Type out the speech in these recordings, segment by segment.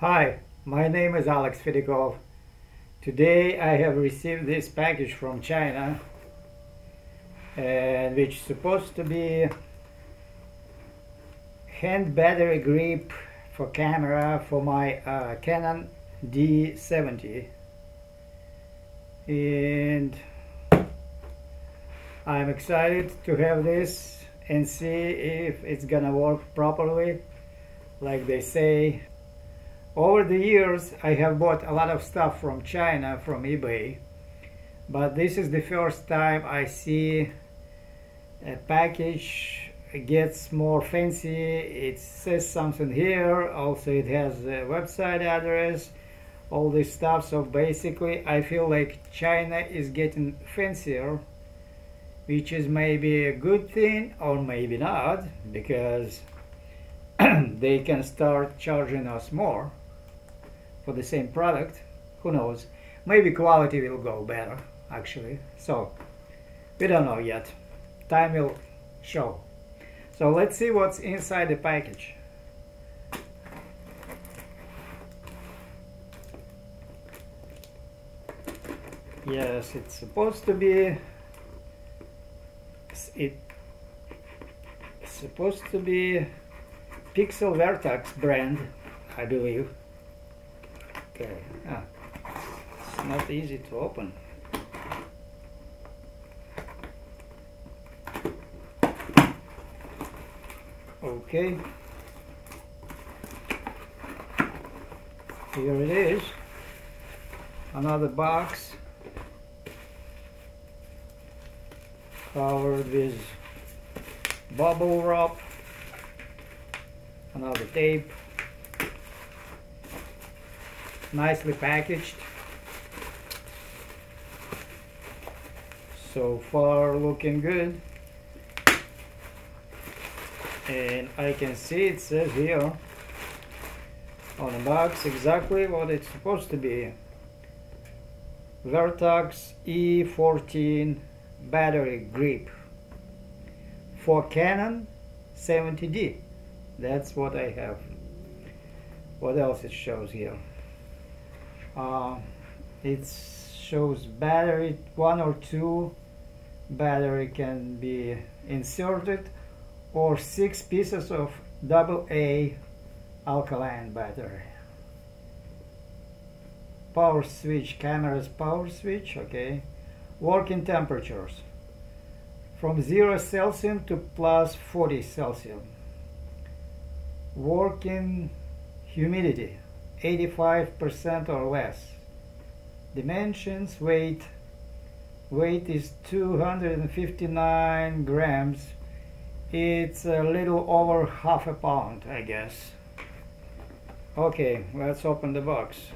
Hi, my name is Alex Fedikov. Today I have received this package from China, and which is supposed to be hand battery grip for camera for my Canon D70, and I'm excited to have this and see if it's gonna work properly like they say. Over the years I have bought a lot of stuff from China from eBay, but this is the first time I see a package gets more fancy. It says something here, also it has a website address, all this stuff. So basically I feel like China is getting fancier, which is maybe a good thing or maybe not, because they can start charging us more for the same product. Who knows, maybe quality will go better actually, so we don't know yet, time will show. So let's see what's inside the package. Yes, it's supposed to be Pixel Vertax brand, I believe. Okay, it's not easy to open. Okay, here it is, another box covered with bubble wrap, another tape, nicely packaged. So far looking good, and I can see it says here on the box exactly what it's supposed to be: Vertax E14 battery grip for Canon 70D. That's what I have. What else it shows here? It shows battery, 1 or 2 battery can be inserted, or 6 pieces of AA alkaline battery. Power switch, camera's power switch, okay. Working temperatures from 0 Celsius to plus 40 Celsius. Working humidity 85% or less. Dimensions, weight is 259 grams. It's a little over half a pound, I guess. Okay, let's open the box.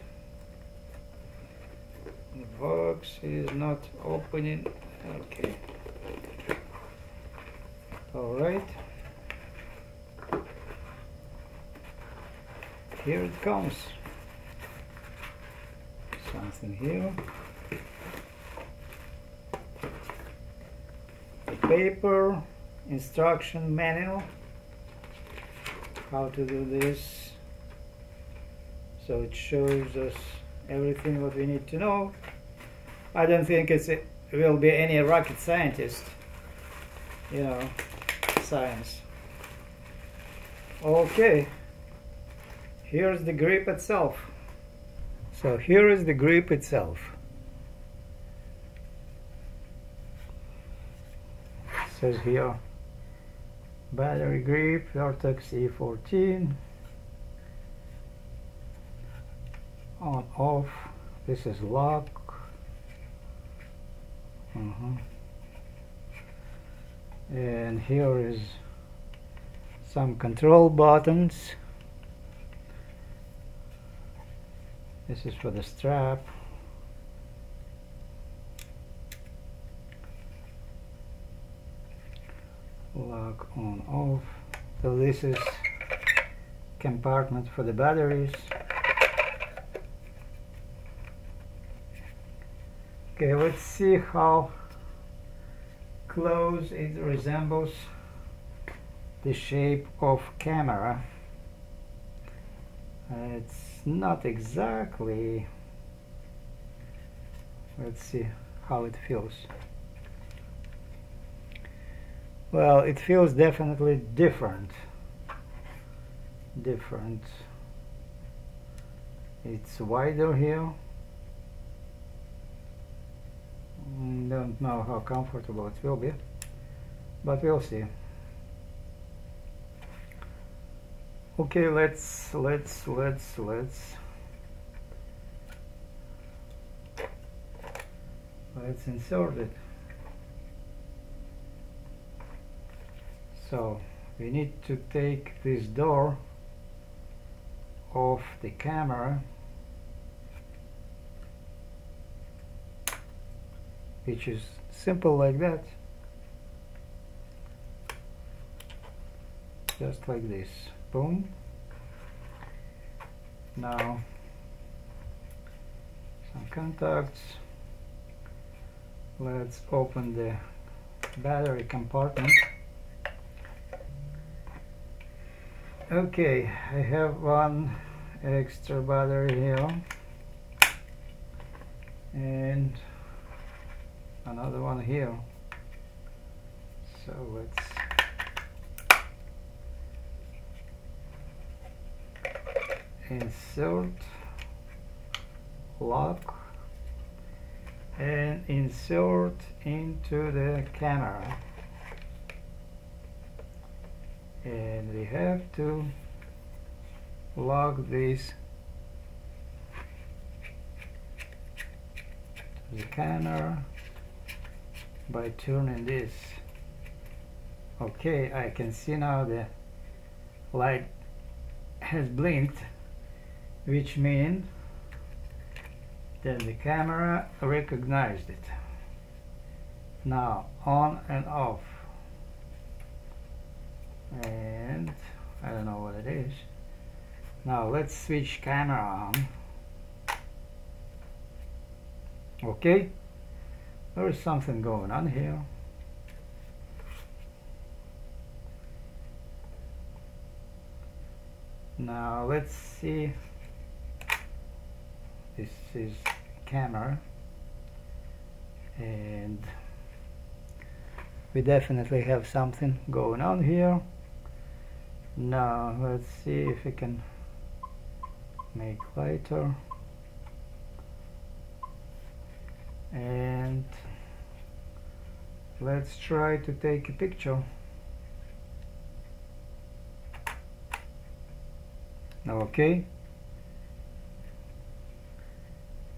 The box is not opening. Okay. All right. Here it comes. Something here. The paper, instruction manual, how to do this. So it shows us everything what we need to know. I don't think it will be any rocket scientist, you know, science. Okay, here's the grip itself. So here is the grip itself. It says here battery grip, Vertax E14. On, off, this is lock. And here is some control buttons. This is for the strap. Lock on, off. So this is compartment for the batteries. Okay, let's see how close it resembles the shape of camera. It's not exactly. Let's see how it feels. Well, it feels definitely different. It's wider here. Don't know how comfortable it will be, but we'll see. Okay, let's insert it. So we need to take this door off the camera, which is simple like that, just like this. Boom. Now some contacts. Let's open the battery compartment. Okay, I have one extra battery here and another one here. So let's insert, lock, and insert into the camera. And we have to lock this to the camera by turning this. Okay, I can see now the light has blinked, which means that the camera recognized it. Now on and off. And I don't know what it is. Now let's switch camera on. Okay, there is something going on here. Now let's see. This is camera, and we definitely have something going on here. Now let's see if we can make lighter, and let's try to take a picture. Okay,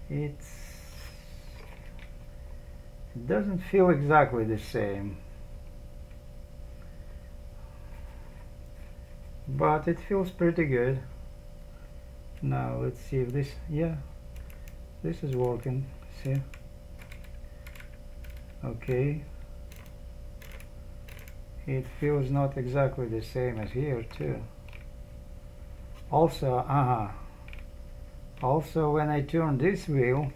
it doesn't feel exactly the same, but it feels pretty good. Now let's see if this, yeah, this is working. See? Okay, it feels not exactly the same as here too. Also, also when I turn this wheel,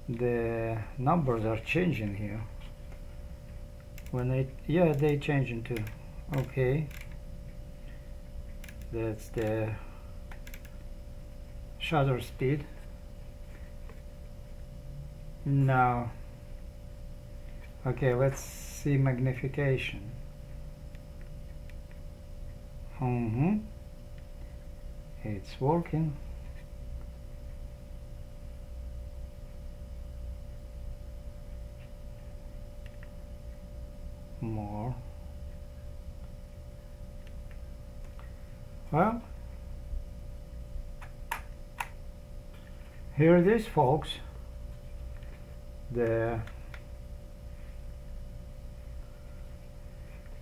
the numbers are changing here. When they changing too. Okay, that's the shutter speed. Now, okay, let's see magnification. It's working. More. Well, here it is, folks. This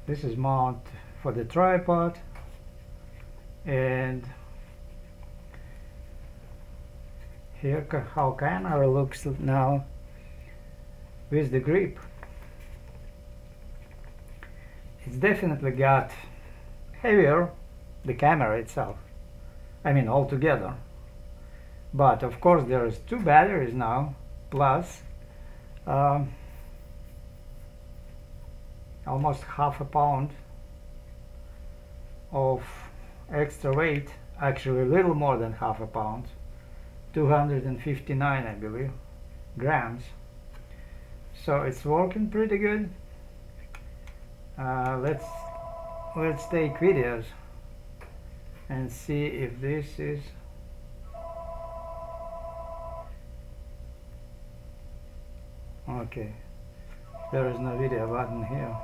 is mount for the tripod, and here how camera looks now with the grip. It's definitely got heavier, the camera itself, I mean altogether, but of course there is two batteries now, plus almost half a pound of extra weight actually a little more than half a pound, 259 I believe grams. So it's working pretty good. Let's take videos and see if this is okay. There is no video button here,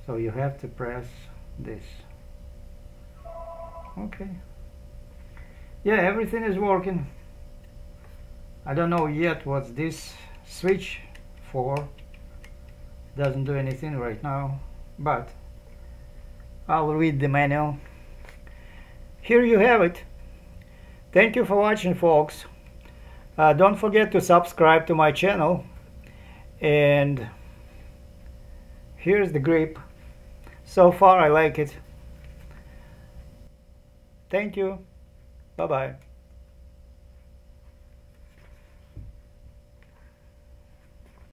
so you have to press this. Okay, yeah, everything is working. I don't know yet what's this switch for. Doesn't do anything right now, but I'll read the manual. Here you have it. Thank you for watching, folks. Don't forget to subscribe to my channel. And here's the grip. So far I like it. Thank you. Bye bye.